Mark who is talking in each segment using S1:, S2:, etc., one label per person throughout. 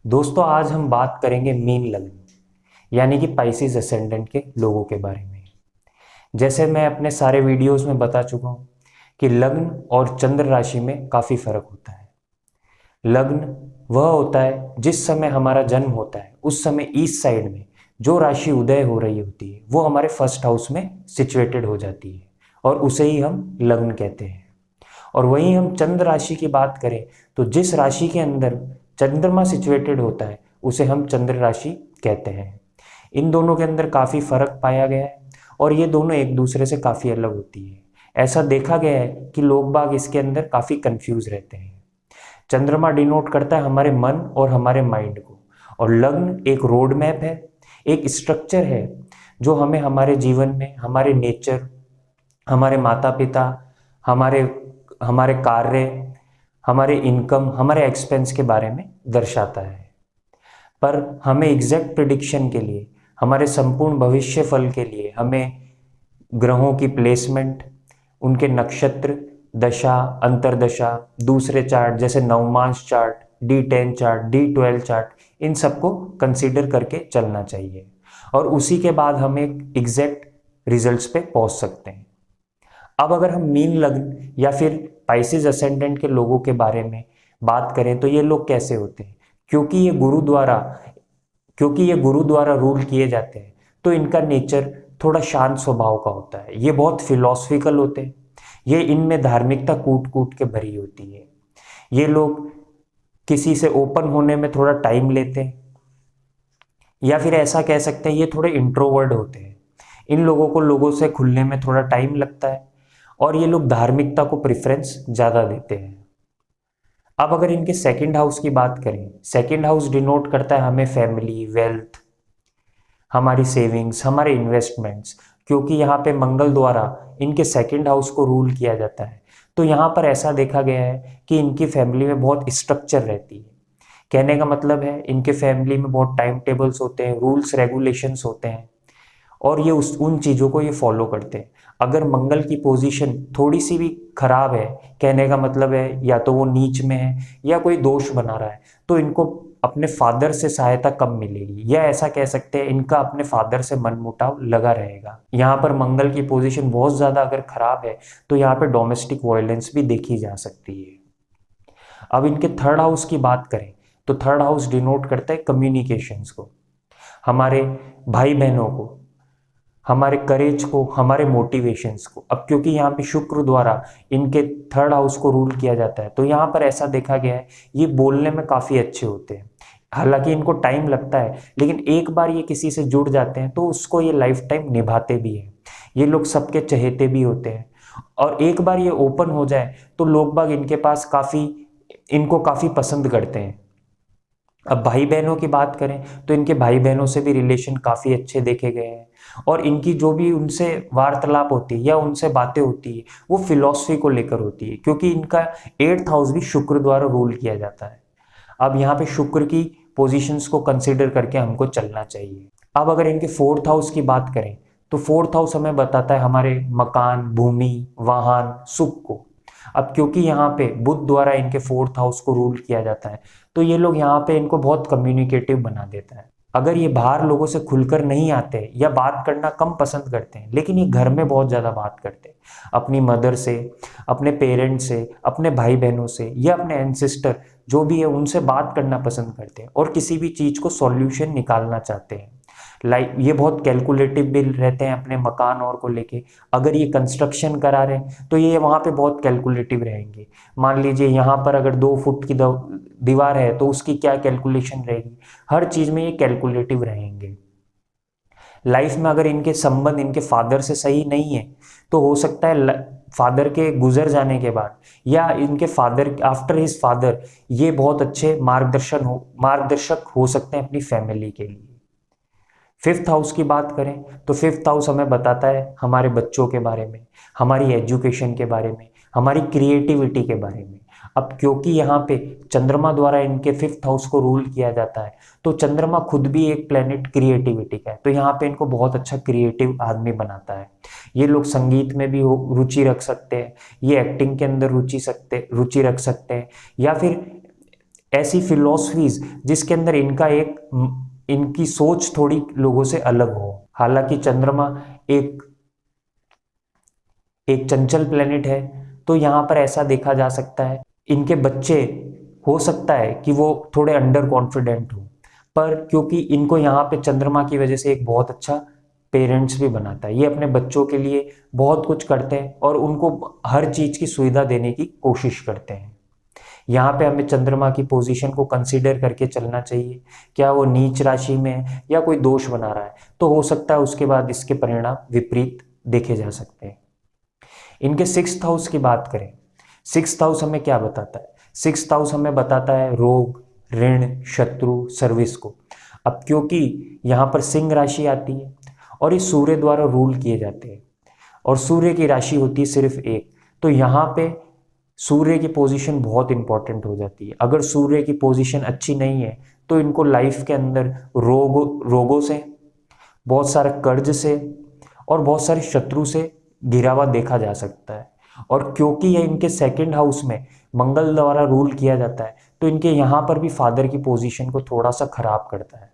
S1: दोस्तों आज हम बात करेंगे मीन लग्न यानी कि पाइसेस असेंडेंट के लोगों के बारे में। जैसे मैं अपने सारे वीडियोस में बता चुका हूँ कि लग्न और चंद्र राशि में काफ़ी फर्क होता है। लग्न वह होता है जिस समय हमारा जन्म होता है उस समय ईस्ट साइड में जो राशि उदय हो रही होती है वो हमारे फर्स्ट हाउस में सिचुएटेड हो जाती है और उसे ही हम लग्न कहते हैं। और वहीं हम चंद्र राशि की बात करें तो जिस राशि के अंदर चंद्रमा सिचुएटेड होता है उसे हम चंद्र राशि कहते हैं। इन दोनों के अंदर काफ़ी फर्क पाया गया है और ये दोनों एक दूसरे से काफ़ी अलग होती है। ऐसा देखा गया है कि लोग बाग इसके अंदर काफ़ी कंफ्यूज रहते हैं। चंद्रमा डिनोट करता है हमारे मन और हमारे माइंड को, और लग्न एक रोड मैप है, एक स्ट्रक्चर है जो हमें हमारे जीवन में हमारे नेचर, हमारे माता पिता, हमारे हमारे कार्य, हमारे इनकम, हमारे एक्सपेंस के बारे में दर्शाता है। पर हमें एग्जैक्ट प्रिडिक्शन के लिए, हमारे संपूर्ण भविष्य फल के लिए हमें ग्रहों की प्लेसमेंट, उनके नक्षत्र, दशा, अंतरदशा, दूसरे चार्ट जैसे Navamsa chart, D10 chart, D12 chart, इन सबको कंसीडर करके चलना चाहिए और उसी के बाद हम एक एग्जैक्ट रिजल्ट्स पे पहुंच सकते हैं। अब अगर हम मीन लग्न या फिर पाइसेस असेंडेंट के लोगों के बारे में बात करें तो ये लोग कैसे होते हैं, क्योंकि ये गुरु द्वारा रूल किए जाते हैं तो इनका नेचर थोड़ा शांत स्वभाव का होता है। ये बहुत फिलोसफिकल होते हैं, ये इनमें धार्मिकता कूट कूट के भरी होती है। ये लोग किसी से ओपन होने में थोड़ा टाइम लेते हैं, या फिर ऐसा कह सकते हैं ये थोड़े इंट्रोवर्ड होते हैं। इन लोगों को लोगों से खुलने में थोड़ा टाइम लगता है और ये लोग धार्मिकता को प्रेफरेंस ज़्यादा देते हैं। अब अगर इनके सेकंड हाउस की बात करें, सेकंड हाउस डिनोट करता है हमें फैमिली, वेल्थ, हमारी सेविंग्स, हमारे इन्वेस्टमेंट्स, क्योंकि यहाँ पे मंगल द्वारा इनके सेकंड हाउस को रूल किया जाता है। तो यहाँ पर ऐसा देखा गया है कि इनकी फैमिली में बहुत स्ट्रक्चर रहती है। कहने का मतलब है इनके फैमिली में बहुत टाइम टेबल्स होते हैं, रूल्स रेगुलेशंस होते हैं और ये उन चीज़ों को ये फॉलो करते हैं। अगर मंगल की पोजीशन थोड़ी सी भी खराब है, कहने का मतलब है या तो वो नीच में है या कोई दोष बना रहा है, तो इनको अपने फादर से सहायता कम मिलेगी, या ऐसा कह सकते हैं इनका अपने फादर से मनमुटाव लगा रहेगा। यहाँ पर मंगल की पोजीशन बहुत ज़्यादा अगर खराब है तो यहाँ पे डोमेस्टिक वायलेंस भी देखी जा सकती है। अब इनके थर्ड हाउस की बात करें तो थर्ड हाउस डिनोट करता है कम्युनिकेशंस को, हमारे भाई बहनों को, हमारे करेज को, हमारे मोटिवेशंस को। अब क्योंकि यहाँ पे शुक्र द्वारा इनके थर्ड हाउस को रूल किया जाता है तो यहाँ पर ऐसा देखा गया है ये बोलने में काफ़ी अच्छे होते हैं। हालांकि इनको टाइम लगता है लेकिन एक बार ये किसी से जुड़ जाते हैं तो उसको ये लाइफ टाइम निभाते भी हैं। ये लोग सबके चहेते भी होते हैं और एक बार ये ओपन हो जाए तो लोग बाग इनको काफ़ी पसंद करते हैं। अब भाई बहनों की बात करें तो इनके भाई बहनों से भी रिलेशन काफ़ी अच्छे देखे गए हैं और इनकी जो भी उनसे वार्तालाप होती है या उनसे बातें होती है वो फिलॉसफी को लेकर होती है, क्योंकि इनका एट्थ हाउस भी शुक्र द्वारा रूल किया जाता है। अब यहाँ पे शुक्र की पोजीशंस को कंसिडर करके हमको चलना चाहिए। अब अगर इनके फोर्थ हाउस की बात करें तो फोर्थ हाउस हमें बताता है हमारे मकान, भूमि, वाहन, सुख को। अब क्योंकि यहाँ पे बुध द्वारा इनके फोर्थ हाउस को रूल किया जाता है तो ये लोग यहाँ पे इनको बहुत कम्युनिकेटिव बना देता है। अगर ये बाहर लोगों से खुलकर नहीं आते या बात करना कम पसंद करते हैं, लेकिन ये घर में बहुत ज़्यादा बात करते हैं अपनी मदर से, अपने पेरेंट्स से, अपने भाई बहनों से या अपने एंसेस्टर जो भी है उनसे बात करना पसंद करते हैं और किसी भी चीज़ को सॉल्यूशन निकालना चाहते हैं। लाइक ये बहुत कैलकुलेटिव भी रहते हैं अपने मकान और को लेके। अगर ये कंस्ट्रक्शन करा रहे हैं तो ये वहाँ पे बहुत कैलकुलेटिव रहेंगे। मान लीजिए यहाँ पर अगर 2 फुट की दीवार है तो उसकी क्या कैलकुलेशन रहेगी, हर चीज़ में ये कैलकुलेटिव रहेंगे। लाइफ में अगर इनके संबंध इनके फादर से सही नहीं है तो हो सकता है फादर के गुजर जाने के बाद या इनके फादर आफ्टर हिज फादर ये बहुत अच्छे मार्गदर्शक हो सकते हैं अपनी फैमिली के लिए। फिफ्थ हाउस की बात करें तो फिफ्थ हाउस हमें बताता है हमारे बच्चों के बारे में, हमारी एजुकेशन के बारे में, हमारी क्रिएटिविटी के बारे में। अब क्योंकि यहाँ पे चंद्रमा द्वारा इनके फिफ्थ हाउस को रूल किया जाता है तो चंद्रमा खुद भी एक प्लेनेट क्रिएटिविटी का है, तो यहाँ पे इनको बहुत अच्छा क्रिएटिव आदमी बनाता है। ये लोग संगीत में भी रुचि रख सकते हैं, ये एक्टिंग के अंदर रुचि रख सकते हैं, या फिर ऐसी फिलॉसफीज जिसके अंदर इनकी सोच थोड़ी लोगों से अलग हो। हालांकि चंद्रमा एक एक चंचल प्लेनेट है, तो यहाँ पर ऐसा देखा जा सकता है इनके बच्चे हो सकता है कि वो थोड़े अंडर कॉन्फिडेंट हो, पर क्योंकि इनको यहाँ पे चंद्रमा की वजह से एक बहुत अच्छा पेरेंट्स भी बनाता है। ये अपने बच्चों के लिए बहुत कुछ करते हैं और उनको हर चीज की सुविधा देने की कोशिश करते हैं। यहाँ पे हमें चंद्रमा की पोजीशन को कंसीडर करके चलना चाहिए, क्या वो नीच राशि में है या कोई दोष बना रहा है, तो हो सकता है उसके बाद इसके परिणाम विपरीत देखे जा सकते हैं। इनके 6th हाउस की बात करें, 6th हाउस हमें क्या बताता है? 6th हाउस हमें बताता है रोग, ऋण, शत्रु, सर्विस को। अब क्योंकि यहाँ पर सिंह राशि आती है और ये सूर्य द्वारा रूल किए जाते हैं और सूर्य की राशि होती है सिर्फ एक, तो यहाँ पे सूर्य की पोजीशन बहुत इंपॉर्टेंट हो जाती है। अगर सूर्य की पोजीशन अच्छी नहीं है तो इनको लाइफ के अंदर रोगों से, बहुत सारे कर्ज से और बहुत सारे शत्रु से घिरा हुआ देखा जा सकता है। और क्योंकि ये इनके 2nd हाउस में मंगल द्वारा रूल किया जाता है, तो इनके यहाँ पर भी फादर की पोजीशन को थोड़ा सा खराब करता है।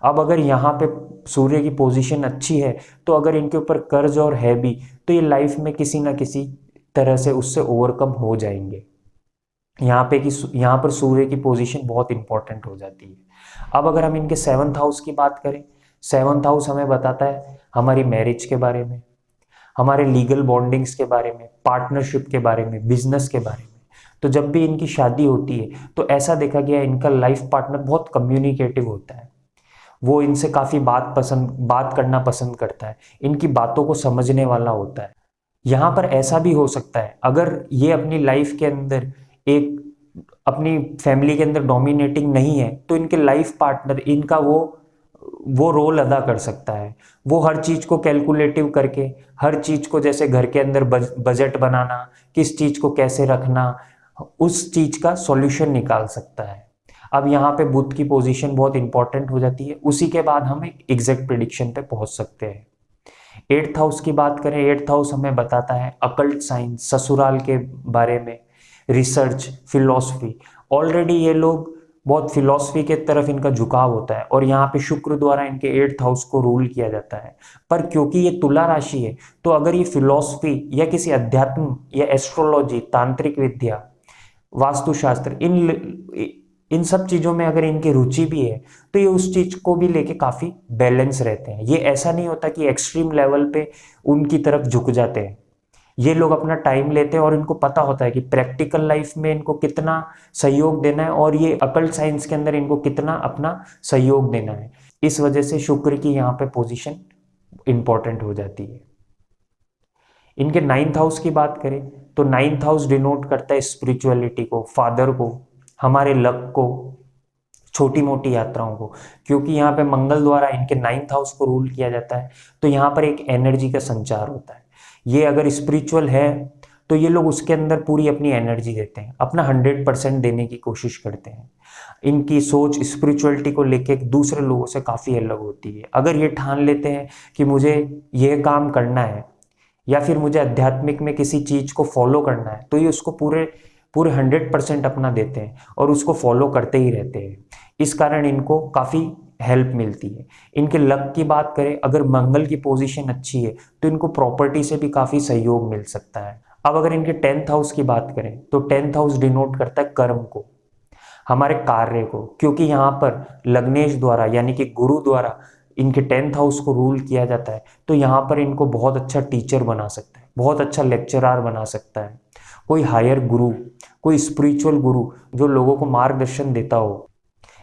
S1: अब अगर यहाँ पे सूर्य की पोजीशन अच्छी है, तो अगर इनके ऊपर कर्ज और है भी, तो ये लाइफ में किसी ना किसी तरह से उससे ओवरकम हो जाएंगे। यहाँ पर सूर्य की पोजीशन बहुत इंपॉर्टेंट हो जाती है। अब अगर हम इनके 7th हाउस की बात करें, 7th हाउस हमें बताता है हमारी मैरिज के बारे में, हमारे लीगल बॉन्डिंग्स के बारे में, पार्टनरशिप के बारे में, बिजनेस के बारे में। तो जब भी इनकी शादी होती है तो ऐसा देखा गया है इनका लाइफ पार्टनर बहुत कम्युनिकेटिव होता है, वो इनसे काफ़ी बात करना पसंद करता है, इनकी बातों को समझने वाला होता है। यहाँ पर ऐसा भी हो सकता है अगर ये अपनी लाइफ के अंदर अपनी फैमिली के अंदर डोमिनेटिंग नहीं है, तो इनके लाइफ पार्टनर इनका वो रोल अदा कर सकता है। वो हर चीज को कैलकुलेटिव करके, हर चीज को जैसे घर के अंदर बजट बनाना, किस चीज को कैसे रखना, उस चीज का सॉल्यूशन निकाल सकता है। अब यहाँ पे बुध की पोजीशन बहुत इंपॉर्टेंट हो जाती है, उसी के बाद हम एक एग्जैक्ट प्रिडिक्शन पे पहुंच सकते हैं। 8th हाउस की बात करें, 8th हाउस हमें बताता है अकल्ट साइंस, ससुराल के बारे में, रिसर्च, फिलॉसफी। ऑलरेडी ये लोग बहुत फिलॉसफी के तरफ इनका झुकाव होता है और यहाँ पे शुक्र द्वारा इनके 8th हाउस को रूल किया जाता है। पर क्योंकि ये तुला राशि है, तो अगर ये फिलॉसफी या किसी अध्यात्म या एस्ट्रोलॉजी, तांत्रिक विद्या, वास्तुशास्त्र, इन सब चीज़ों में अगर इनकी रुचि भी है, तो ये उस चीज़ को भी लेके काफ़ी बैलेंस रहते हैं। ये ऐसा नहीं होता कि एक्सट्रीम लेवल पे उनकी तरफ झुक जाते हैं। ये लोग अपना टाइम लेते हैं और इनको पता होता है कि प्रैक्टिकल लाइफ में इनको कितना सहयोग देना है और ये अकल्ट साइंस के अंदर इनको कितना अपना सहयोग देना है। इस वजह से शुक्र की यहाँ पे पोजीशन इंपॉर्टेंट हो जाती है। इनके 9th हाउस की बात करें तो 9th हाउस डिनोट करता है स्पिरिचुअलिटी को, फादर को, हमारे लक को, छोटी मोटी यात्राओं को। क्योंकि यहाँ पे मंगल द्वारा इनके 9th हाउस को रूल किया जाता है, तो यहाँ पर एक एनर्जी का संचार होता है। ये अगर स्पिरिचुअल है तो ये लोग उसके अंदर पूरी अपनी एनर्जी देते हैं, अपना 100% देने की कोशिश करते हैं। इनकी सोच स्पिरिचुअलिटी को लेके दूसरे लोगों से काफ़ी अलग होती है। अगर ये ठान लेते हैं कि मुझे ये काम करना है या फिर मुझे आध्यात्मिक में किसी चीज़ को फॉलो करना है, तो ये उसको पूरे 100% अपना देते हैं और उसको फॉलो करते ही रहते हैं। इस कारण इनको काफ़ी हेल्प मिलती है। इनके लक की बात करें, अगर मंगल की पोजीशन अच्छी है तो इनको प्रॉपर्टी से भी काफ़ी सहयोग मिल सकता है। अब अगर इनके 10th हाउस की बात करें तो 10th हाउस डिनोट करता है कर्म को, हमारे कार्य को। क्योंकि यहाँ पर लग्नेश द्वारा यानी कि गुरु द्वारा इनके 10th हाउस को रूल किया जाता है, तो यहाँ पर इनको बहुत अच्छा टीचर बना सकता है, बहुत अच्छा लेक्चरार बना सकता है, कोई हायर गुरु, कोई स्पिरिचुअल गुरु जो लोगों को मार्गदर्शन देता हो।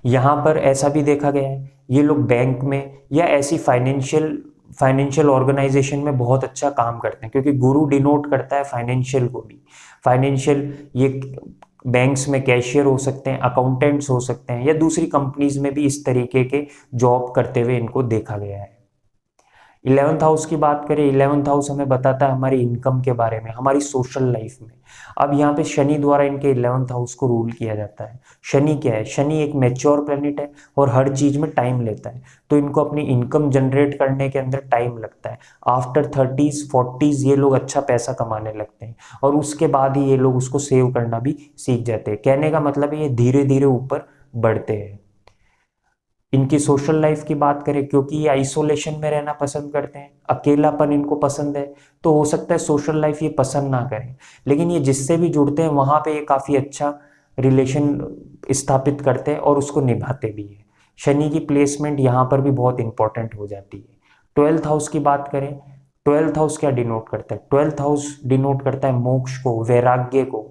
S1: यहाँ पर ऐसा भी देखा गया है ये लोग बैंक में या ऐसी फाइनेंशियल ऑर्गेनाइजेशन में बहुत अच्छा काम करते हैं, क्योंकि गुरु डिनोट करता है फाइनेंशियल को भी। फाइनेंशियल, ये बैंक्स में कैशियर हो सकते हैं, अकाउंटेंट्स हो सकते हैं, या दूसरी कंपनीज में भी इस तरीके के जॉब करते हुए इनको देखा गया है। 11th हाउस की बात करें, 11th हाउस हमें बताता है हमारी इनकम के बारे में, हमारी सोशल लाइफ में। अब यहाँ पे शनि द्वारा इनके 11th हाउस को रूल किया जाता है। शनि क्या है? शनि एक मैच्योर प्लेनेट है और हर चीज में टाइम लेता है, तो इनको अपनी इनकम जनरेट करने के अंदर टाइम लगता है। आफ्टर 30s 40s ये लोग अच्छा पैसा कमाने लगते हैं और उसके बाद ही ये लोग उसको सेव करना भी सीख जाते हैं। कहने का मतलब है ये धीरे धीरे ऊपर बढ़ते हैं। इनकी सोशल लाइफ की बात करें, क्योंकि ये आइसोलेशन में रहना पसंद करते हैं, अकेलापन इनको पसंद है, तो हो सकता है सोशल लाइफ ये पसंद ना करें, लेकिन ये जिससे भी जुड़ते हैं वहाँ पे ये काफ़ी अच्छा रिलेशन स्थापित करते हैं और उसको निभाते भी हैं। शनि की प्लेसमेंट यहाँ पर भी बहुत इंपॉर्टेंट हो जाती है। 12th हाउस की बात करें, 12th हाउस क्या डिनोट करता है? 12th हाउस डिनोट करता है मोक्ष को, वैराग्य को,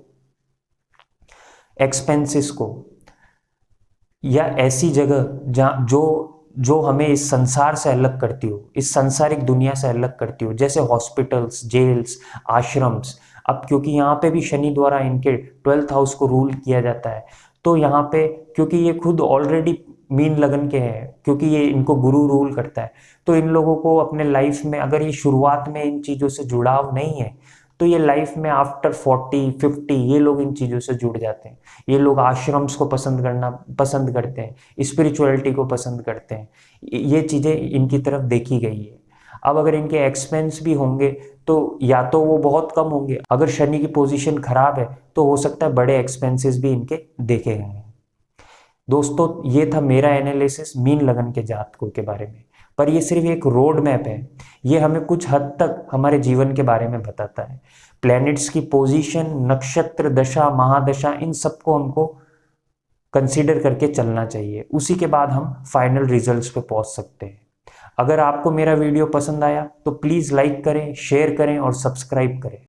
S1: एक्सपेंसेस को, या ऐसी जगह जहाँ जो जो हमें इस संसार से अलग करती हो, इस सांसारिक दुनिया से अलग करती हो, जैसे हॉस्पिटल्स, जेल्स, आश्रम्स। अब क्योंकि यहाँ पे भी शनि द्वारा इनके 12th हाउस को रूल किया जाता है, तो यहाँ पे क्योंकि ये खुद ऑलरेडी मीन लगन के हैं, क्योंकि ये इनको गुरु रूल करता है, तो इन लोगों को अपने लाइफ में अगर ये शुरुआत में इन चीज़ों से जुड़ाव नहीं है, तो ये लाइफ में आफ्टर 40 50 ये लोग इन चीज़ों से जुड़ जाते हैं। ये लोग आश्रम्स को पसंद करते हैं, स्पिरिचुअलिटी को पसंद करते हैं। ये चीज़ें इनकी तरफ देखी गई है। अब अगर इनके एक्सपेंस भी होंगे तो या तो वो बहुत कम होंगे, अगर शनि की पोजीशन खराब है तो हो सकता है बड़े एक्सपेंसेस भी इनके देखे गए हैं। दोस्तों, ये था मेरा एनालिसिस मीन लगन के जातकों के बारे में, पर ये सिर्फ एक रोड मैप है। ये हमें कुछ हद तक हमारे जीवन के बारे में बताता है। प्लैनेट्स की पोजीशन, नक्षत्र दशा, महादशा, इन सबको हमको कंसीडर करके चलना चाहिए, उसी के बाद हम फाइनल रिजल्ट्स पे पहुंच सकते हैं। अगर आपको मेरा वीडियो पसंद आया तो प्लीज़ लाइक करें, शेयर करें और सब्सक्राइब करें।